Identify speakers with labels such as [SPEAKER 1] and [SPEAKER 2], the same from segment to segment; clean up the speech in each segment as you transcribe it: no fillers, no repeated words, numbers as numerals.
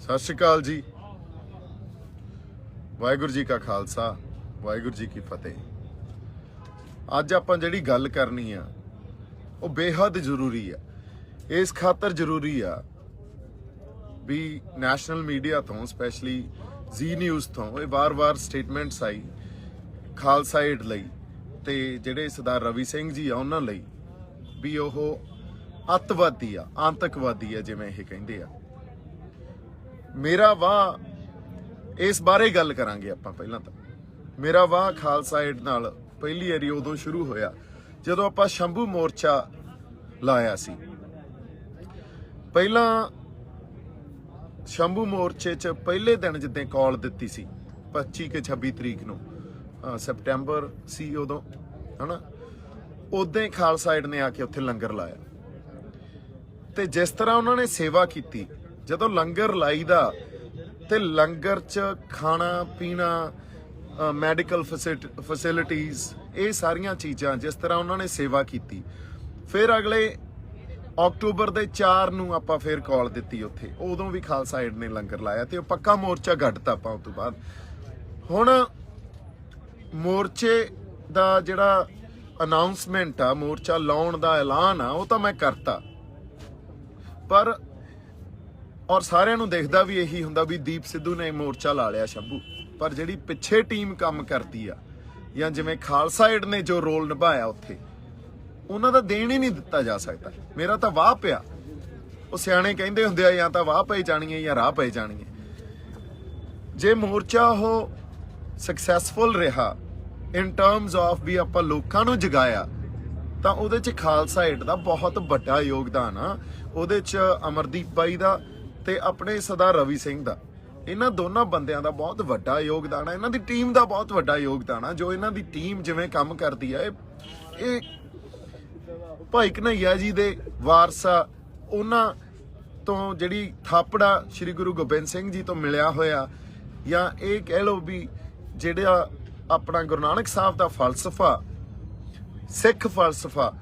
[SPEAKER 1] सत श्री अकाल जी। वाहिगुरू जी का खालसा वाहिगुरू जी की फतेह। अज आपां जिहड़ी गल करनी आ वो बेहद जरूरी आ। इस खातर जरूरी आ भी नैशनल मीडिया तो स्पैशली जी न्यूज़ तो ये वार वार स्टेटमेंट्स आई खालसा एड लई ते जिहड़े सरदार रवि सिंह जी आ उन्हां लई भी ओह अतवादी आ आतंकवादी आ जिवें ये कहिंदे आ। मेरा वाह इस बारे गल करांगे आपां। पहलां तां मेरा वाह खालसा एड नाल पहली वारी उदों शुरू होया जदों आपां शंभू मोर्चा लाया सी। पहिलां शंभू मोर्चे च पहले दिन जिद्दां कॉल दित्ती सी 25 के 26 तरीक नूं सितंबर सी उदों है ना, उदां ही खालसा एड ने आके उत्थे लंगर लाया ते जिस तरह उन्होंने सेवा की जदों लंगर लाई दा ते लंगर च खाना पीना मैडिकल फैसिलिटीज़ ये सारियां चीज़ां जिस तरह उन्होंने सेवा की, फिर अगले अक्टूबर के 4 नूं आपां फिर कॉल दित्ती उत्थे, उदों भी खालसा एड ने लंगर लाया ते पक्का मोर्चा गढ़ता आपां। उस तो बाद हुण मोर्चे दा जिहड़ा अनाउंसमेंट आ मोर्चा लाउण दा ऐलान आ वो तो मैं करता, पर और सारिਆਂ ਨੂੰ देखदा भी यही हुंदा भी दीप सिद्धू ने मोर्चा ला लिया शंभू, पर जिहड़ी पिछे टीम काम करती आ या जिवें खालसा एड ने जो रोल निभाया उत्थे उन्हां दा देण ही नहीं दिता जा सकता। मेरा तो वाह पिया, वो सियाणे कहिंदे हुंदे आ या तां वाह पई जानी है या राह पई जानी है। जे मोर्चा हो सक्सैसफुल रहा इन टर्म्स ऑफ भी आपां लोकां नूं जगाया तां उहदे च खालसा एड दा बहुत वड्डा योगदान आ। उहदे च अमरदीप बाई दा ते अपने सरदार रवि सिंह दा, इन्हां दोनों बंदियां दा बहुत वड्डा योगदान है। इन्हां दी टीम दा बहुत वड्डा योगदान है। जो इन्हां दी टीम जिवें काम करदी है ये भाई कन्हैया जी दे वारसा उन्हां तो जिहड़ी थापड़ा श्री गुरु गोबिंद सिंह जी तो मिलिया होया, या ये कह लो भी जिहड़ा अपना गुरु नानक साहब दा फलसफा सिख फलसफा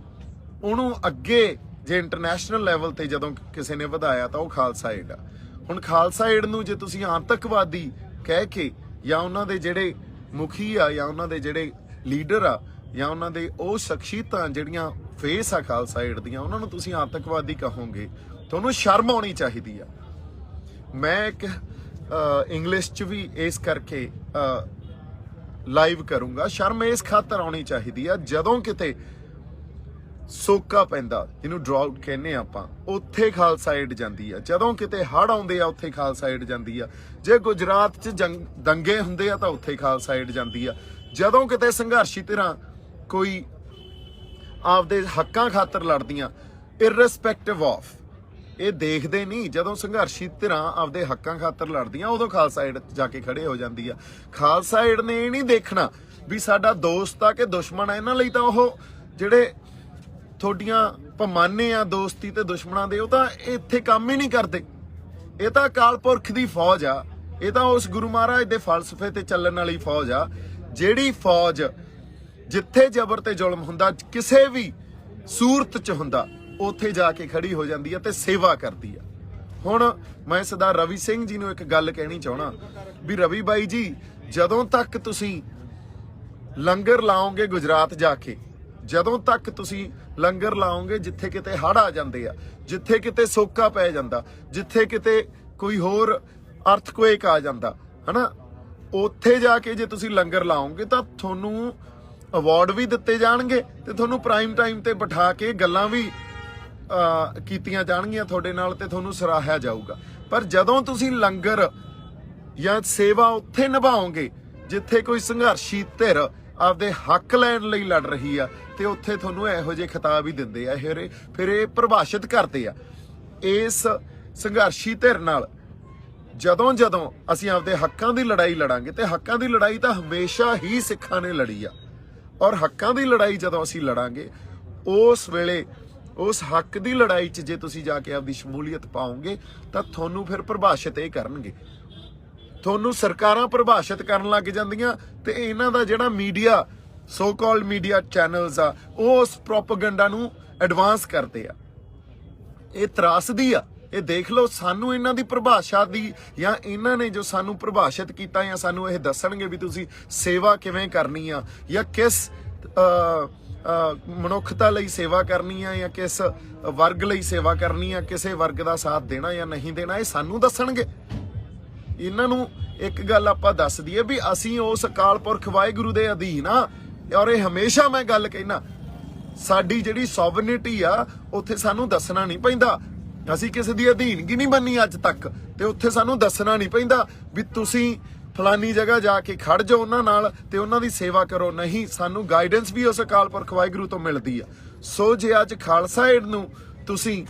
[SPEAKER 1] उहनूं अगे जे इंटरनैशनल लैवल ते जदों किसी ने वधाया तो खालसा एड आ। हुण खालसा एड नूं जे तुसीं आतंकवादी कह के या उन्हां दे जिहड़े मुखी आ या उन्हां दे जिहड़े लीडर आ या उन्हां दे ओह शख्सियतां जिहड़ियां फेस आ खालसा एड दियां उन्हां नूं तुसीं आतंकवादी कहोगे तुहानूं शर्म आउणी चाहीदी आ। मैं एक इंग्लिश च भी इस करके लाइव करूंगा, शर्म इस खातर आउणी चाहीदी आ जदों किते सोका पैंदा जिन्हों ड्राउट कहने आपां उत्थे खालसा एड जांदी आ, जदों किते हड़ आउंदे आ उत्थे खालसा एड जांदी आ, जे गुजरात च दंगे हुंदे आ तां उत्थे खालसा एड जांदी आ, जदों किते संघर्षी धिरां कोई आपदे हक्कां खातर लड़दियां इररिस्पैक्टिव ऑफ ये देखदे नहीं, जदों संघर्षी धिरां आपदे हक्कां खातर लड़दियां उदों खालसा एड जाके खड़े हो जांदी आ। खालसा एड ने ये नहीं देखना भी साडा दोस्त आ कि दुश्मन आ, इन्हां लई तां ओह जिहड़े थोड़ियां पमाने आ दोस्ती ते दुश्मनां दे, तां इत्थे काम ही नहीं करते। ये तां अकाल पुरख दी फौज आ, ये तां उस गुरु महाराज दे फलसफे ते चलण वाली फौज आ, जिहड़ी फौज जिथे जबर ते जुल्म हुंदा किसे भी सूरत च हुंदा उत्थे जाके खड़ी हो जांदी है ते सेवा करदी आ। हुण मैं सरदार रवि सिंह जी नूं एक गल कहनी चाहना भी रवि बाई जी जदों तक तुसीं लंगर लाओगे गुजरात जाके, जदों तक तुसीं लंगर लाओगे जिथे किते हड़ आ जांदे आ, जिथे किते सोका पै जांदा, जिथे किते कोई होर अर्थक्वेक आ जांदा है ना, उत्थे जाके जे तुसीं लंगर लाओगे तां तुहानूं अवार्ड भी दिते जाणगे ते तुहानूं प्राइम टाइम ते बिठा के गल्लां भी कीतियां जाणगीਆਂ तुहाडे नाल ते तुहानूं सराहिਆ जाऊगा। पर जदों तुसीं लंगर या सेवा उत्थे निभाओगे जिथे कोई संघर्षी धिर आपदे हक लैण लई लड़ रही आ ते उत्थे तुहानूं इहो ਜਿਹੇ खिताब ही दिंदे आ। फिर ये परिभाषित करते आ इस संघर्षी धिर नाल जदों जदों असीं आपदे हक्कां दी लड़ाई लड़ांगे ते हक्कां दी लड़ाई तां हमेशा ही सिखां ने लड़ी आ, और हक्कां दी लड़ाई जदों असीं लड़ांगे उस वेले उस हक दी लड़ाई च जे तुसीं जाके आपदी शमूलीयत पाओगे तां तुहानूं फिर परिभाषित ये करनगे, तुहानूं सरकारां परिभाषित करन लग जांदियां ते इन्हां दा जिहड़ा media so called media channels आ उस प्रोपेगेंडा नूं एडवांस करदे आ। ये त्रासदी आ ਇਹ ਦੇਖ ਲਓ, ਸਾਨੂੰ ਇਹਨਾਂ ਦੀ ਪਰਿਭਾਸ਼ਾ ਦੀ ਜਾਂ ਇਹਨਾਂ ਨੇ ਜੋ ਸਾਨੂੰ ਪਰਿਭਾਸ਼ਿਤ ਕੀਤਾ ਜਾਂ ਸਾਨੂੰ ਇਹ ਦੱਸਣਗੇ ਵੀ ਤੁਸੀਂ ਸੇਵਾ ਕਿਵੇਂ ਕਰਨੀ ਆ ਜਾਂ ਕਿਸ ਮਨੁੱਖਤਾ ਲਈ ਸੇਵਾ ਕਰਨੀ ਆ ਜਾਂ ਕਿਸ ਵਰਗ ਲਈ ਸੇਵਾ ਕਰਨੀ ਆ, ਕਿਸੇ ਵਰਗ ਦਾ ਸਾਥ ਦੇਣਾ ਜਾਂ ਨਹੀਂ ਦੇਣਾ, ਇਹ ਸਾਨੂੰ ਦੱਸਣਗੇ। ਇਹਨਾਂ ਨੂੰ ਇੱਕ ਗੱਲ ਆਪਾਂ ਦੱਸ ਦਈਏ ਵੀ ਅਸੀਂ ਉਸ ਅਕਾਲ ਪੁਰਖ ਵਾਹਿਗੁਰੂ ਦੇ ਅਧੀਨ ਆ, ਔਰ ਇਹ ਹਮੇਸ਼ਾ ਮੈਂ ਗੱਲ ਕਹਿਣਾ, ਸਾਡੀ ਜਿਹੜੀ ਸੋਵਰਨਿਟੀ ਆ ਉੱਥੇ ਸਾਨੂੰ ਦੱਸਣਾ ਨਹੀਂ ਪੈਂਦਾ। ਅਸੀਂ ਕਿਸੇ ਦੀ ਅਧੀਨਗੀ ਨਹੀਂ ਬੰਨੀ ਅੱਜ ਤੱਕ, ਤੇ ਉੱਥੇ ਸਾਨੂੰ ਦੱਸਣਾ ਨਹੀਂ ਪੈਂਦਾ ਵੀ ਤੁਸੀਂ ਫਲਾਨੀ ਜਗ੍ਹਾ ਜਾ ਕੇ ਖੜ ਜਾਓ ਉਹਨਾਂ ਨਾਲ ਤੇ ਉਹਨਾਂ ਦੀ ਸੇਵਾ ਕਰੋ। ਨਹੀਂ, ਸਾਨੂੰ ਗਾਈਡੈਂਸ ਵੀ ਉਸ ਅਕਾਲ ਪੁਰਖ ਵਾਹਿਗੁਰੂ ਤੋਂ ਮਿਲਦੀ ਆ। ਸੋ ਜੇ ਅੱਜ ਖਾਲਸਾ ਏਡ ਨੂੰ ਤੁਸੀਂ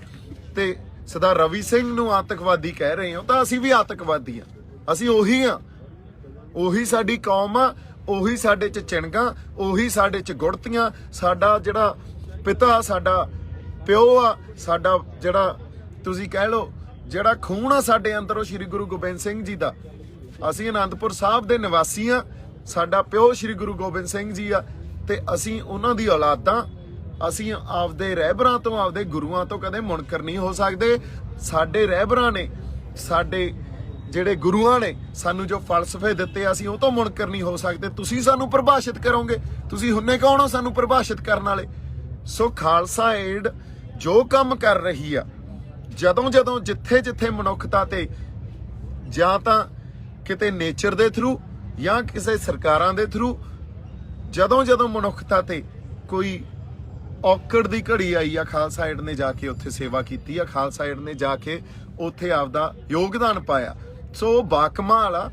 [SPEAKER 1] ਤੇ ਸਰਦਾਰ ਰਵੀ ਸਿੰਘ ਨੂੰ ਆਤੰਕਵਾਦੀ ਕਹਿ ਰਹੇ ਹੋ ਤਾਂ ਅਸੀਂ ਵੀ ਆਤੰਕਵਾਦੀ ਆ। ਅਸੀਂ ਉਹੀ ਆ, ਉਹੀ ਸਾਡੀ ਕੌਮ ਆ, ਉਹੀ ਸਾਡੇ ਚ ਚਿਣਗਾ, ਉਹੀ ਸਾਡੇ ਚ ਗੁੜਤੀਆਂ। ਸਾਡਾ ਜਿਹੜਾ ਪਿਤਾ, ਸਾਡਾ ਪਿਓ ਆ, ਸਾਡਾ ਜਿਹੜਾ ਤੁਸੀਂ ਕਹਿ ਲਓ ਜਿਹੜਾ ਖੂਨ ਆ ਸਾਡੇ ਅੰਦਰੋਂ ਸ਼੍ਰੀ ਗੁਰੂ ਗੋਬਿੰਦ ਸਿੰਘ ਜੀ ਦਾ। ਅਸੀਂ ਅਨੰਦਪੁਰ ਸਾਹਿਬ ਦੇ ਨਿਵਾਸੀ ਆ, ਸਾਡਾ ਪਿਓ ਸ਼੍ਰੀ ਗੁਰੂ ਗੋਬਿੰਦ ਸਿੰਘ ਜੀ ਆ ਤੇ ਅਸੀਂ ਉਹਨਾਂ ਦੀ ਔਲਾਦਾਂ। ਅਸੀਂ ਆਪਦੇ ਰਹਿਬਰਾਂ ਤੋਂ, ਆਪਦੇ ਗੁਰੂਆਂ ਤੋਂ ਕਦੇ ਮੁਨਕਰ ਨਹੀਂ ਹੋ ਸਕਦੇ। ਸਾਡੇ ਰਹਿਬਰਾਂ ਨੇ, ਸਾਡੇ ਜਿਹੜੇ ਗੁਰੂਆਂ ਨੇ ਸਾਨੂੰ ਜੋ ਫਲਸਫੇ ਦਿੱਤੇ, ਅਸੀਂ ਉਹ ਤੋਂ ਮੁਨਕਰ ਨਹੀਂ ਹੋ ਸਕਦੇ। ਤੁਸੀਂ ਸਾਨੂੰ ਪਰਿਭਾਸ਼ਿਤ ਕਰੋਗੇ, ਤੁਸੀਂ ਹੁੰਨੇ ਕੌਣ ਹੋ ਸਾਨੂੰ ਪਰਿਭਾਸ਼ਿਤ ਕਰਨ ਵਾਲੇ? ਸੋ ਖਾਲਸਾ ਏਡ ਜੋ ਕੰਮ ਕਰ ਰਹੀ ਆ, ਜਦੋਂ ਜਿੱਥੇ ਮਨੁੱਖਤਾ ਤੇ ਜਾਂ ਤਾਂ ਕਿਤੇ ਨੇਚਰ ਦੇ ਥਰੂ ਜਾਂ ਕਿਸੇ ਸਰਕਾਰਾਂ ਦੇ ਥਰੂ ਜਦੋਂ ਮਨੁੱਖਤਾ ਤੇ ਕੋਈ ਔਕੜ ਦੀ ਘੜੀ ਆਈ ਆ, ਖਾਲਸਾ ਏਡ ਨੇ ਜਾ ਕੇ ਉੱਥੇ ਸੇਵਾ ਕੀਤੀ ਆ, ਖਾਲਸਾ ਏਡ ਨੇ ਜਾ ਕੇ ਉੱਥੇ ਆਪਦਾ ਯੋਗਦਾਨ ਪਾਇਆ। ਸੋ ਬਾਕਮਾਲ ਆ,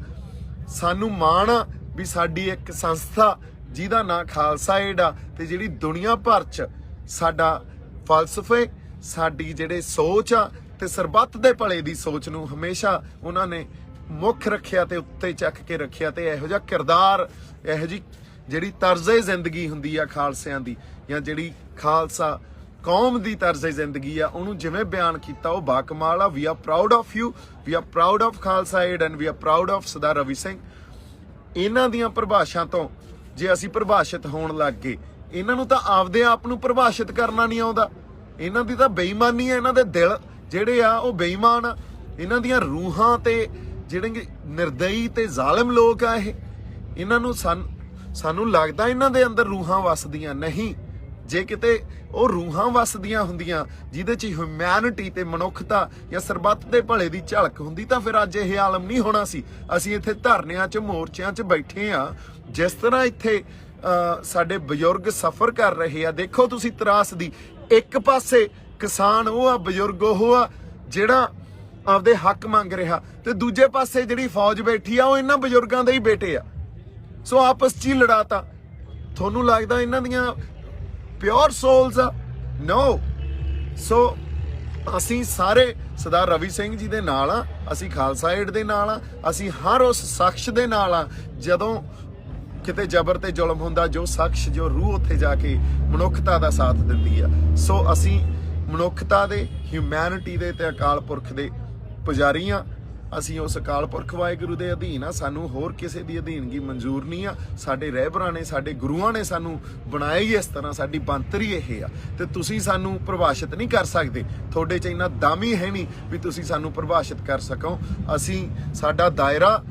[SPEAKER 1] ਸਾਨੂੰ ਮਾਣ ਆ ਵੀ ਸਾਡੀ ਇੱਕ ਸੰਸਥਾ ਜਿਹਦਾ ਨਾਂ ਖਾਲਸਾ ਏਡ ਆ ਤੇ ਜਿਹੜੀ ਦੁਨੀਆ ਭਰ 'ਚ ਸਾਡਾ ਫਲਸਫੇ, ਸਾਡੀ ਜਿਹੜੇ ਸੋਚ ਆ ਤੇ ਸਰਬੱਤ ਦੇ ਭਲੇ ਦੀ ਸੋਚ ਨੂੰ ਹਮੇਸ਼ਾ ਉਹਨਾਂ ਨੇ ਮੁੱਖ ਰੱਖਿਆ ਤੇ ਉੱਤੇ ਚੱਕ ਕੇ ਰੱਖਿਆ। ਤੇ ਇਹੋ ਜਿਹਾ ਕਿਰਦਾਰ, ਇਹੋ ਜਿਹੀ ਜਿਹੜੀ ਤਰਜ਼ੇ ਜ਼ਿੰਦਗੀ ਹੁੰਦੀ ਆ ਖਾਲਸਿਆਂ ਦੀ, ਜਾਂ ਜਿਹੜੀ ਖਾਲਸਾ ਕੌਮ ਦੀ ਤਰਜ਼ੇ ਜ਼ਿੰਦਗੀ ਆ, ਉਹਨੂੰ ਜਿਵੇਂ ਬਿਆਨ ਕੀਤਾ ਉਹ ਬਾਕਮਾਲ ਆ। We are proud of you, we are proud of Khalsa aid and we are proud of Sardar Ravi Singh. ਇਹਨਾਂ ਦੀਆਂ ਪਰਿਭਾਸ਼ਾ ਤੋਂ ਜੇ ਅਸੀਂ ਪਰਿਭਾਸ਼ਿਤ ਹੋਣ ਲੱਗ ਗਏ, ਇਹਨਾਂ ਨੂੰ ਤਾਂ ਆਪਦੇ ਆਪ ਨੂੰ ਪਰਿਭਾਸ਼ਿਤ ਕਰਨਾ ਨਹੀਂ ਆਉਂਦਾ। ਇਹਨਾਂ ਦੀ ਤਾਂ ਬੇਈਮਾਨੀ ਆ, ਇਹਨਾਂ ਦੇ ਦਿਲ ਜਿਹੜੇ ਆ ਉਹ ਬੇਈਮਾਨ ਆ। ਇਹਨਾਂ ਦੀਆਂ ਰੂਹਾਂ ਤੇ ਜਿਹੜੇ ਨਿਰਦਈ ਤੇ ਜ਼ਾਲਿਮ ਲੋਕ ਆ, ਇਹਨਾਂ ਨੂੰ ਸਾਨੂੰ ਲੱਗਦਾ ਇਹਨਾਂ ਦੇ ਅੰਦਰ ਰੂਹਾਂ ਵਸਦੀਆਂ ਨਹੀਂ। ਜੇ ਕਿਤੇ ਉਹ ਰੂਹਾਂ ਵਸਦੀਆਂ ਹੁੰਦੀਆਂ ਜਿਹਦੇ 'ਚ ਹਿਊਮੈਨਿਟੀ ਤੇ ਮਨੁੱਖਤਾ ਜਾਂ ਸਰਬੱਤ ਦੇ ਭਲੇ ਦੀ ਝਲਕ ਹੁੰਦੀ ਤਾਂ ਫਿਰ ਅੱਜ ਇਹ ਆਲਮ ਨਹੀਂ ਹੋਣਾ ਸੀ। ਅਸੀਂ ਇੱਥੇ ਧਰਨਿਆਂ 'ਚ, ਮੋਰਚਿਆਂ 'ਚ ਬੈਠੇ ਆ। ਜਿਸ ਤਰ੍ਹਾਂ ਇੱਥੇ ਸਾਡੇ ਬਜ਼ੁਰਗ ਸਫ਼ਰ ਕਰ ਰਹੇ ਆ, ਦੇਖੋ ਤੁਸੀਂ ਤਰਾਸਦੀ। ਇੱਕ ਪਾਸੇ ਕਿਸਾਨ ਉਹ ਆ, ਬਜ਼ੁਰਗ ਉਹ ਆ ਜਿਹੜਾ ਆਪਦੇ ਹੱਕ ਮੰਗ ਰਿਹਾ, ਤੇ ਦੂਜੇ ਪਾਸੇ ਜਿਹੜੀ ਫੌਜ ਬੈਠੀ ਆ ਉਹ ਇਹਨਾਂ ਬਜ਼ੁਰਗਾਂ ਦੇ ਹੀ ਬੇਟੇ ਆ। ਸੋ ਆਪਸ 'ਚ ਹੀ ਲੜਾਤਾ। ਤੁਹਾਨੂੰ ਲੱਗਦਾ ਇਹਨਾਂ ਦੀਆਂ ਪਿਓਰ ਸੋਲਸ ਆ? ਨੋ। ਸੋ ਅਸੀਂ ਸਾਰੇ ਸਰਦਾਰ ਰਵੀ ਸਿੰਘ ਜੀ ਦੇ ਨਾਲ ਆ, ਅਸੀਂ ਖਾਲਸਾ ਏਡ ਦੇ ਨਾਲ ਆ, ਅਸੀਂ ਹਰ ਉਸ ਸ਼ਖਸ ਦੇ ਨਾਲ ਆ ਜਦੋਂ ਕਿਤੇ ਜ਼ਬਰ ਤੇ ਜ਼ੁਲਮ ਹੁੰਦਾ, ਜੋ ਸ਼ਖਸ, ਜੋ ਰੂਹ ਉੱਥੇ ਜਾ ਕੇ ਮਨੁੱਖਤਾ ਦਾ ਸਾਥ ਦਿੰਦੀ ਆ। ਸੋ ਅਸੀਂ ਮਨੁੱਖਤਾ ਦੇ, ਹਿਊਮੈਨਿਟੀ ਦੇ ਤੇ ਅਕਾਲ ਪੁਰਖ ਦੇ ਪੁਜਾਰੀ ਆ। ਅਸੀਂ ਉਸ ਅਕਾਲ ਪੁਰਖ ਵਾਹਿਗੁਰੂ ਦੇ ਅਧੀਨ ਆ, ਸਾਨੂੰ ਹੋਰ ਕਿਸੇ ਦੀ ਅਧੀਨਗੀ ਮਨਜ਼ੂਰ ਨਹੀਂ ਆ। ਸਾਡੇ ਰਹਿਬਰਾਂ ਨੇ, ਸਾਡੇ ਗੁਰੂਆਂ ਨੇ ਸਾਨੂੰ ਬਣਾਇਆ ਹੀ ਇਸ ਤਰ੍ਹਾਂ, ਸਾਡੀ ਬਣਤਰ ਹੀ ਇਹ ਆ। ਤੇ ਤੁਸੀਂ ਸਾਨੂੰ ਪ੍ਰਭਾਸ਼ਿਤ ਨਹੀਂ ਕਰ ਸਕਦੇ, ਤੁਹਾਡੇ 'ਚ ਇੰਨਾ ਦਮ ਹੀ ਹੈ ਨਹੀਂ ਵੀ ਤੁਸੀਂ ਸਾਨੂੰ ਪ੍ਰਭਾਸ਼ਿਤ ਕਰ ਸਕੋ। ਅਸੀਂ, ਸਾਡਾ ਦਾਇਰਾ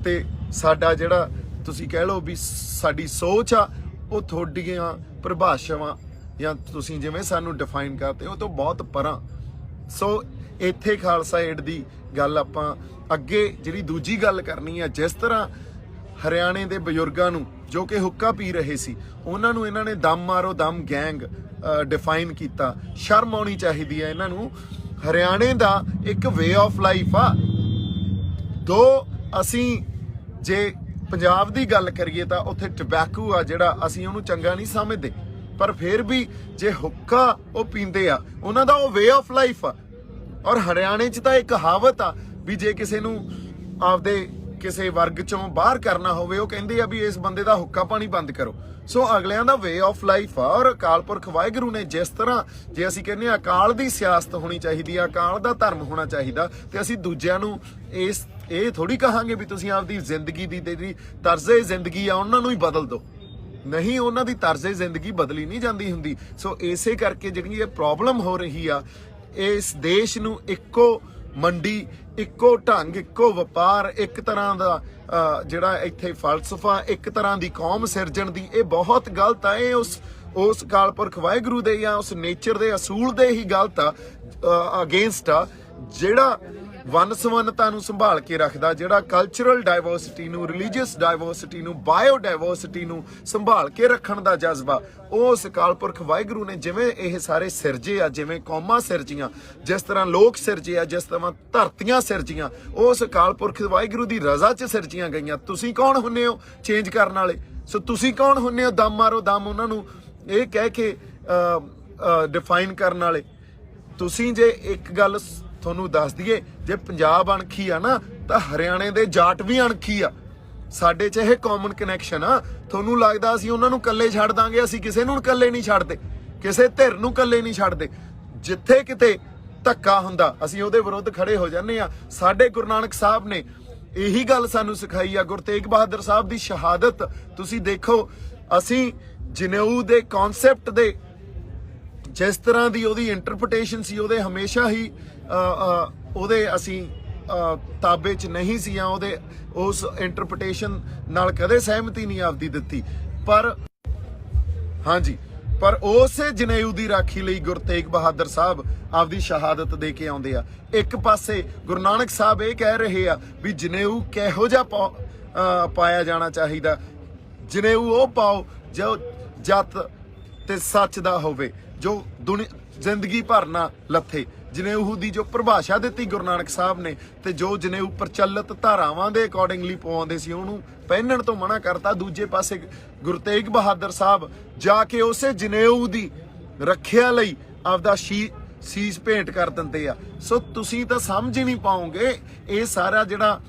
[SPEAKER 1] ਤੇ ਸਾਡਾ ਜਿਹੜਾ ਤੁਸੀਂ ਕਹਿ ਲਓ ਵੀ ਸਾਡੀ ਸੋਚ ਆ, ਉਹ ਤੁਹਾਡੀਆਂ ਪ੍ਰਭਾਸ਼ਾਵਾਂ ਜਾਂ ਤੁਸੀਂ ਜਿਵੇਂ ਸਾਨੂੰ ਡਿਫਾਈਨ ਕਰਦੇ ਉਹ ਤੋਂ ਬਹੁਤ ਪਰਾਂ। ਸੋ ਇੱਥੇ ਖਾਲਸਾ ਏਡ ਦੀ ਗੱਲ ਆਪਾਂ ਅੱਗੇ ਜਿਹੜੀ ਦੂਜੀ ਗੱਲ ਕਰਨੀ ਆ, ਜਿਸ ਤਰ੍ਹਾਂ ਹਰਿਆਣੇ ਦੇ ਬਜ਼ੁਰਗਾਂ ਨੂੰ ਜੋ ਕਿ ਹੁੱਕਾ ਪੀ ਰਹੇ ਸੀ, ਉਹਨਾਂ ਨੂੰ ਇਹਨਾਂ ਨੇ ਦਮ ਮਾਰੋ ਦਮ ਗੈਂਗ ਡਿਫਾਈਨ ਕੀਤਾ। ਸ਼ਰਮ ਆਉਣੀ ਚਾਹੀਦੀ ਹੈ ਇਹਨਾਂ ਨੂੰ। ਹਰਿਆਣੇ ਦਾ ਇੱਕ ਵੇ ਆਫ ਲਾਈਫ ਆ। ਦੋ ਅਸੀਂ ਜੇ ਪੰਜਾਬ ਦੀ ਗੱਲ ਕਰੀਏ ਤਾਂ ਉੱਥੇ ਟਬੈਕੂ ਆ ਜਿਹੜਾ, ਅਸੀਂ ਉਹਨੂੰ ਚੰਗਾ ਨਹੀਂ ਸਮਝਦੇ, ਪਰ ਫਿਰ ਵੀ ਜੇ ਹੁੱਕਾ ਉਹ ਪੀਂਦੇ ਆ, ਉਹਨਾਂ ਦਾ ਉਹ ਵੇ ਆਫ ਲਾਈਫ ਆ। ਔਰ ਹਰਿਆਣੇ 'ਚ ਤਾਂ ਇੱਕ ਕਹਾਵਤ ਆ ਵੀ ਜੇ ਕਿਸੇ ਨੂੰ ਆਪਦੇ ਕਿਸੇ ਵਰਗ 'ਚੋਂ ਬਾਹਰ ਕਰਨਾ ਹੋਵੇ, ਉਹ ਕਹਿੰਦੇ ਆ ਵੀ ਇਸ ਬੰਦੇ ਦਾ ਹੁੱਕਾ ਪਾਣੀ ਬੰਦ ਕਰੋ। ਸੋ ਅਗਲਿਆਂ ਦਾ ਵੇ ਆਫ ਲਾਈਫ ਆ। ਔਰ ਅਕਾਲ ਪੁਰਖ ਵਾਹਿਗੁਰੂ ਨੇ ਜਿਸ ਤਰ੍ਹਾਂ, ਜੇ ਅਸੀਂ ਕਹਿੰਦੇ ਆ ਅਕਾਲ ਦੀ ਸਿਆਸਤ ਹੋਣੀ ਚਾਹੀਦੀ ਆ, ਅਕਾਲ ਦਾ ਧਰਮ ਹੋਣਾ ਚਾਹੀਦਾ, ਤੇ ਅਸੀਂ ਦੂਜਿਆਂ ਨੂੰ ਇਹ ਥੋੜੀ ਕਹਾਂਗੇ ਵੀ ਤੁਸੀਂ ਆਪਦੀ ਜ਼ਿੰਦਗੀ ਦੀ ਜਿਹੜੀ ਤਰਜ਼ੇ ਜ਼ਿੰਦਗੀ ਆ ਉਹਨਾਂ ਨੂੰ ਹੀ ਬਦਲ ਦਿਓ। ਨਹੀਂ, ਉਹਨਾਂ ਦੀ ਤਰਜ਼ੇ ਜ਼ਿੰਦਗੀ ਬਦਲੀ ਨਹੀਂ ਜਾਂਦੀ ਹੁੰਦੀ। ਸੋ ਇਸੇ ਕਰਕੇ ਜਿਹੜੀ ਇਹ ਪ੍ਰੋਬਲਮ ਹੋ ਰਹੀ ਆ, ਇਸ ਦੇਸ਼ ਨੂੰ ਇੱਕੋ ਮੰਡੀ, ਇੱਕੋ ਢੰਗ, ਇੱਕੋ ਵਪਾਰ, ਇੱਕ ਤਰ੍ਹਾਂ ਦਾ ਜਿਹੜਾ ਇੱਥੇ ਫਲਸਫਾ, ਇੱਕ ਤਰ੍ਹਾਂ ਦੀ ਕੌਮ ਸਿਰਜਣ ਦੀ, ਇਹ ਬਹੁਤ ਗਲਤ ਆ। ਇਹ ਉਸ ਅਕਾਲ ਪੁਰਖ ਵਾਹਿਗੁਰੂ ਦੇ ਜਾਂ ਉਸ ਨੇਚਰ ਦੇ ਅਸੂਲ ਦੇ ਹੀ ਗਲਤ ਆ, ਅਗੇਂਸਟ ਆ, ਜਿਹੜਾ ਵੰਨ-ਸੁਵੰਨਤਾ ਨੂੰ ਸੰਭਾਲ ਕੇ ਰੱਖਦਾ, ਜਿਹੜਾ ਕਲਚਰਲ ਡਾਇਵਰਸਿਟੀ ਨੂੰ, ਰਿਲੀਜੀਅਸ ਡਾਇਵਰਸਿਟੀ ਨੂੰ, ਬਾਇਓ ਡਾਇਵਰਸਿਟੀ ਨੂੰ ਸੰਭਾਲ ਕੇ ਰੱਖਣ ਦਾ ਜਜ਼ਬਾ ਉਸ ਅਕਾਲ ਪੁਰਖ ਵਾਹਿਗੁਰੂ ਨੇ ਜਿਵੇਂ ਇਹ ਸਾਰੇ ਸਿਰਜੇ ਆ, ਜਿਵੇਂ ਕੌਮਾਂ ਸਿਰਜੀਆਂ, ਜਿਸ ਤਰ੍ਹਾਂ ਲੋਕ ਸਿਰਜੇ ਆ, ਜਿਸ ਤਰ੍ਹਾਂ ਧਰਤੀਆਂ ਸਿਰਜੀਆਂ, ਉਸ ਅਕਾਲ ਪੁਰਖ ਵਾਹਿਗੁਰੂ ਦੀ ਰਜ਼ਾ 'ਚ ਸਿਰਜੀਆਂ ਗਈਆਂ। ਤੁਸੀਂ ਕੌਣ ਹੁੰਨੇ ਹੋ ਚੇਂਜ ਕਰਨ ਵਾਲੇ? ਸੋ ਤੁਸੀਂ ਕੌਣ ਹੁੰਨੇ ਹੋ ਦਮ ਮਾਰੋ ਦਮ ਉਹਨਾਂ ਨੂੰ ਇਹ ਕਹਿ ਕੇ ਡਿਫਾਈਨ ਕਰਨ ਵਾਲੇ? ਤੁਸੀਂ ਜੇ ਇੱਕ ਗੱਲ ਤੁਹਾਨੂੰ ਦੱਸ ਦਈਏ, ਜੇ ਪੰਜਾਬ ਅਣਖੀ ਆ ਨਾ ਤਾਂ ਹਰਿਆਣੇ ਦੇ ਜਾਟ ਵੀ ਅਣਖੀ ਆ। ਸਾਡੇ 'ਚ ਇਹ ਕਾਮਨ ਕਨੈਕਸ਼ਨ ਆ। ਤੁਹਾਨੂੰ ਲੱਗਦਾ ਅਸੀਂ ਉਹਨਾਂ ਨੂੰ ਇਕੱਲੇ ਛੱਡ ਦਾਂਗੇ? ਅਸੀਂ ਕਿਸੇ ਨੂੰ ਇਕੱਲੇ ਨਹੀਂ ਛੱਡਦੇ, ਕਿਸੇ ਧਿਰ ਨੂੰ ਇਕੱਲੇ ਨਹੀਂ ਛੱਡਦੇ। ਜਿੱਥੇ ਕਿਤੇ ਧੱਕਾ ਹੁੰਦਾ ਅਸੀਂ ਉਹਦੇ ਵਿਰੁੱਧ ਖੜੇ ਹੋ ਜਾਂਦੇ ਆ। ਸਾਡੇ ਗੁਰੂ ਨਾਨਕ ਸਾਹਿਬ ਨੇ ਇਹੀ ਗੱਲ ਸਾਨੂੰ ਸਿਖਾਈ ਆ। ਗੁਰੂ ਤੇਗ ਬਹਾਦਰ ਸਾਹਿਬ ਦੀ ਸ਼ਹਾਦਤ ਤੁਸੀਂ ਦੇਖੋ, ਅਸੀਂ ਜਨੇਊ ਦੇ ਕਨਸੈਪਟ ਦੇ ਜਿਸ ਤਰ੍ਹਾਂ ਦੀ ਉਹਦੀ ਇੰਟਰਪ੍ਰੀਟੇਸ਼ਨ ਸੀ, ਉਹਦੇ ਹਮੇਸ਼ਾ ਹੀ ਉਹਦੇ ਅਸੀਂ ਤਾਬੇ 'ਚ ਨਹੀਂ ਸੀ, ਉਹਦੇ ਉਸ ਇੰਟਰਪ੍ਰੀਟੇਸ਼ਨ ਨਾਲ ਕਦੇ ਸਹਿਮਤੀ ਨਹੀਂ ਆਪਦੀ ਦਿੱਤੀ। ਪਰ ਹਾਂਜੀ, ਪਰ ਉਸੇ ਜਨੇਊ ਦੀ ਰਾਖੀ ਲਈ ਗੁਰੂ ਤੇਗ ਬਹਾਦਰ ਸਾਹਿਬ ਆਪਦੀ ਸ਼ਹਾਦਤ ਦੇ ਕੇ ਆਉਂਦੇ ਆ। ਇੱਕ ਪਾਸੇ ਗੁਰੂ ਨਾਨਕ ਸਾਹਿਬ ਇਹ ਕਹਿ ਰਹੇ ਆ ਵੀ ਜਨੇਊ ਕਿਹੋ ਜਿਹਾ ਪਾਇਆ ਜਾਣਾ ਚਾਹੀਦਾ। ਜਨੇਊ ਉਹ ਪਾਓ ਜੋ ਜੱਤ ਤੇ ਸੱਚ ਦਾ ਹੋਵੇ, ਜੋ ਜ਼ਿੰਦਗੀ ਭਰ ਨਾ ਲੱਥੇ। ਜਨੇਊ ਦੀ ਜੋ ਪਰਿਭਾਸ਼ਾ ਦਿੱਤੀ ਗੁਰੂ ਨਾਨਕ ਸਾਹਿਬ ਨੇ, ਤੇ ਜੋ ਜਨੇਊ ਪ੍ਰਚਲਿਤ ਧਾਰਾਵਾਂ ਦੇ ਅਕੋਰਡਿੰਗਲੀ ਪਵਾਉਂਦੇ ਸੀ, ਉਹਨੂੰ ਪਹਿਨਣ ਤੋਂ ਮਨਾ ਕਰਤਾ। ਦੂਜੇ ਪਾਸੇ ਗੁਰੂ ਤੇਗ ਬਹਾਦਰ ਸਾਹਿਬ ਜਾ ਕੇ ਉਸੇ ਜਨੇਊ ਦੀ ਰੱਖਿਆ ਲਈ ਆਪਦਾ ਸੀਸ ਭੇਂਟ ਕਰ ਦਿੰਦੇ ਆ। ਸੋ ਤੁਸੀਂ ਤਾਂ ਸਮਝ ਹੀ ਨਹੀਂ ਪਾਓਗੇ। ਇਹ ਸਾਰਾ ਜਿਹੜਾ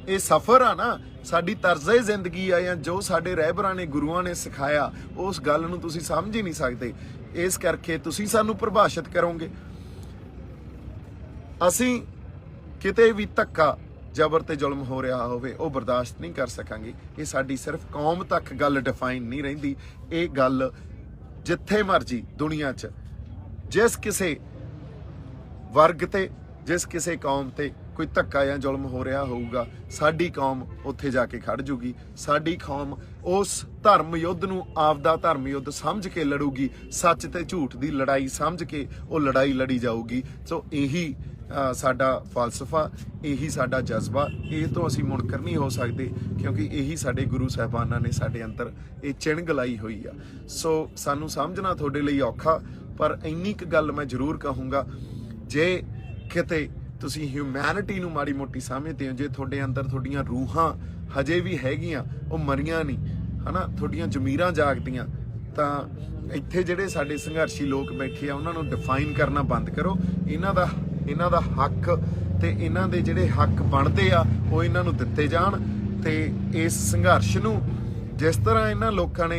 [SPEAKER 1] ਇਹ ਸਫ਼ਰ ਆ ਨਾ, ਸਾਡੀ ਤਰਜ਼ੇ ਜ਼ਿੰਦਗੀ ਆ, ਜਾਂ ਜੋ ਸਾਡੇ ਰਹਿਬਰਾਂ ਨੇ, ਗੁਰੂਆਂ ਨੇ ਸਿਖਾਇਆ, ਉਸ ਗੱਲ ਨੂੰ ਤੁਸੀਂ ਸਮਝ ਹੀ ਨਹੀਂ ਸਕਦੇ। ਇਸ ਕਰਕੇ ਤੁਸੀਂ ਸਾਨੂੰ ਪ੍ਰਭਾਸ਼ਿਤ ਕਰੋਗੇ। ਅਸੀਂ ਕਿਤੇ ਵੀ ਧੱਕਾ, ਜ਼ਬਰ ਤੇ ਜ਼ੁਲਮ ਹੋ ਰਿਹਾ ਹੋਵੇ ਉਹ ਬਰਦਾਸ਼ਤ ਨਹੀਂ ਕਰ ਸਕਾਂਗੇ। ਇਹ ਸਾਡੀ ਸਿਰਫ ਕੌਮ ਤੱਕ ਗੱਲ ਡਿਫਾਈਨ ਨਹੀਂ ਰਹਿੰਦੀ, ਇਹ ਗੱਲ ਜਿੱਥੇ ਮਰਜੀ ਦੁਨੀਆ 'ਚ ਜਿਸ ਕਿਸੇ ਵਰਗ ਤੇ, ਜਿਸ ਕਿਸੇ ਕੌਮ ਤੇ ਕੋਈ ਧੱਕਾ ਜਾਂ ਜ਼ੁਲਮ ਹੋ ਰਿਹਾ ਹੋਊਗਾ, ਸਾਡੀ ਕੌਮ ਉੱਥੇ ਜਾ ਕੇ ਖੜ ਜੂਗੀ। ਸਾਡੀ ਕੌਮ ਉਸ ਧਰਮ ਯੁੱਧ ਨੂੰ ਆਪਦਾ ਧਰਮ ਯੁੱਧ ਸਮਝ ਕੇ ਲੜੂਗੀ। ਸੱਚ ਤੇ ਝੂਠ ਦੀ ਲੜਾਈ ਸਮਝ ਕੇ ਉਹ ਲੜਾਈ ਲੜੀ ਜਾਊਗੀ। ਸੋ ਇਹੀ ਸਾਡਾ ਫਲਸਫਾ, ਇਹੀ ਸਾਡਾ ਜਜ਼ਬਾ। ਇਹ ਤੋਂ ਅਸੀਂ ਮੁਨਕਰ ਨਹੀਂ ਹੋ ਸਕਦੇ, ਕਿਉਂਕਿ ਇਹੀ ਸਾਡੇ ਗੁਰੂ ਸਾਹਿਬਾਨਾਂ ਨੇ ਸਾਡੇ ਅੰਦਰ ਇਹ ਚਿਣਗ ਲਾਈ ਹੋਈ ਆ। ਸੋ ਸਾਨੂੰ ਸਮਝਣਾ ਤੁਹਾਡੇ ਲਈ ਔਖਾ, ਪਰ ਇੰਨੀ ਕੁ ਗੱਲ ਮੈਂ ਜ਼ਰੂਰ ਕਹੂੰਗਾ, ਜੇ ਕਿਤੇ ਤੁਸੀਂ ਹਿਊਮੈਨਿਟੀ ਨੂੰ ਮਾੜੀ ਮੋਟੀ ਸਮਝਦੇ ਹੋ, ਜੇ ਤੁਹਾਡੇ ਅੰਦਰ ਤੁਹਾਡੀਆਂ ਰੂਹਾਂ ਹਜੇ ਵੀ ਹੈਗੀਆਂ, ਉਹ ਮਰੀਆਂ ਨਹੀਂ, ਹਨਾ, ਤੁਹਾਡੀਆਂ ਜ਼ਮੀਰਾਂ ਜਾਗਦੀਆਂ, ਤਾਂ ਇੱਥੇ ਜਿਹੜੇ ਸਾਡੇ ਸੰਘਰਸ਼ੀ ਲੋਕ ਬੈਠੇ ਆ ਉਹਨਾਂ ਨੂੰ ਡਿਫਾਈਨ ਕਰਨਾ ਬੰਦ ਕਰੋ। ਇਹਨਾਂ ਦਾ ਹੱਕ ਤੇ ਇਹਨਾਂ ਦੇ ਜਿਹੜੇ ਹੱਕ ਬਣਦੇ ਆ ਉਹ ਇਹਨਾਂ ਨੂੰ ਦਿੱਤੇ ਜਾਣ। ਤੇ ਇਸ ਸੰਘਰਸ਼ ਨੂੰ ਜਿਸ ਤਰ੍ਹਾਂ ਇਹਨਾਂ ਲੋਕਾਂ ਨੇ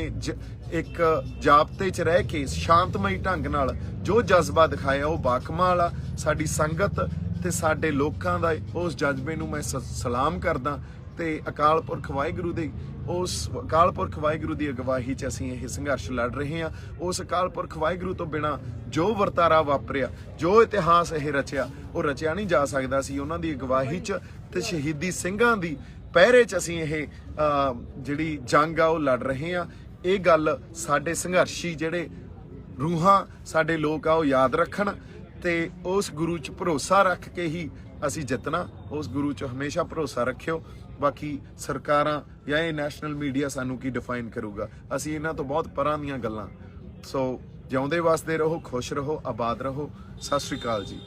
[SPEAKER 1] ਇੱਕ ਜਾਬਤੇ 'ਚ ਰਹਿ ਕੇ ਸ਼ਾਂਤਮਈ ਢੰਗ ਨਾਲ ਜੋ ਜਜ਼ਬਾ ਦਿਖਾਇਆ, ਉਹ ਬਾਕਮਾਲ ਆ। ਸਾਡੀ ਸੰਗਤ ਤੇ ਸਾਡੇ ਲੋਕਾਂ ਦਾ ਉਸ ਜਜ਼ਬੇ ਨੂੰ ਮੈਂ ਸਲਾਮ ਕਰਦਾ। ਤੇ ਅਕਾਲ ਪੁਰਖ ਵਾਹਿਗੁਰੂ ਦੇ ਉਸ ਅਕਾਲ ਪੁਰਖ ਵਾਹਿਗੁਰੂ ਦੀ ਅਗਵਾਈ 'ਚ ਅਸੀਂ ਇਹ ਸੰਘਰਸ਼ ਲੜ ਰਹੇ ਹਾਂ। ਉਸ ਅਕਾਲ ਪੁਰਖ ਵਾਹਿਗੁਰੂ ਤੋਂ ਬਿਨਾਂ ਜੋ ਵਰਤਾਰਾ ਵਾਪਰਿਆ, ਜੋ ਇਤਿਹਾਸ ਇਹ ਰਚਿਆ, ਉਹ ਰਚਿਆ ਨਹੀਂ ਜਾ ਸਕਦਾ ਸੀ। ਉਹਨਾਂ ਦੀ ਅਗਵਾਈ 'ਚ ਤੇ ਸ਼ਹੀਦੀ ਸਿੰਘਾਂ ਦੀ ਪਹਿਰੇ 'ਚ ਅਸੀਂ ਇਹ ਜਿਹੜੀ ਜੰਗ ਆ ਉਹ ਲੜ ਰਹੇ ਹਾਂ। ਇਹ ਗੱਲ ਸਾਡੇ ਸੰਘਰਸ਼ੀ ਜਿਹੜੇ ਰੂਹਾਂ, ਸਾਡੇ ਲੋਕ ਆ, ਉਹ ਯਾਦ ਰੱਖਣ ਤੇ ਉਸ ਗੁਰੂ 'ਚ ਭਰੋਸਾ ਰੱਖ ਕੇ ਹੀ ਅਸੀਂ ਜਿੱਤਣਾ। ਉਸ ਗੁਰੂ 'ਚ ਹਮੇਸ਼ਾ ਭਰੋਸਾ ਰੱਖਿਓ। ਬਾਕੀ ਸਰਕਾਰਾਂ ਜਾਂ ਇਹ ਨੈਸ਼ਨਲ ਮੀਡੀਆ ਸਾਨੂੰ ਕੀ ਡਿਫਾਈਨ ਕਰੂਗਾ, ਅਸੀਂ ਇਹਨਾਂ ਤੋਂ ਬਹੁਤ ਪਰਾਂ ਦੀਆਂ ਗੱਲਾਂ। ਸੋ ਜਿਉਂਦੇ ਵਸਦੇ ਰਹੋ, ਖੁਸ਼ ਰਹੋ, ਆਬਾਦ ਰਹੋ। ਸਤਿ ਸ਼੍ਰੀ ਅਕਾਲ ਜੀ।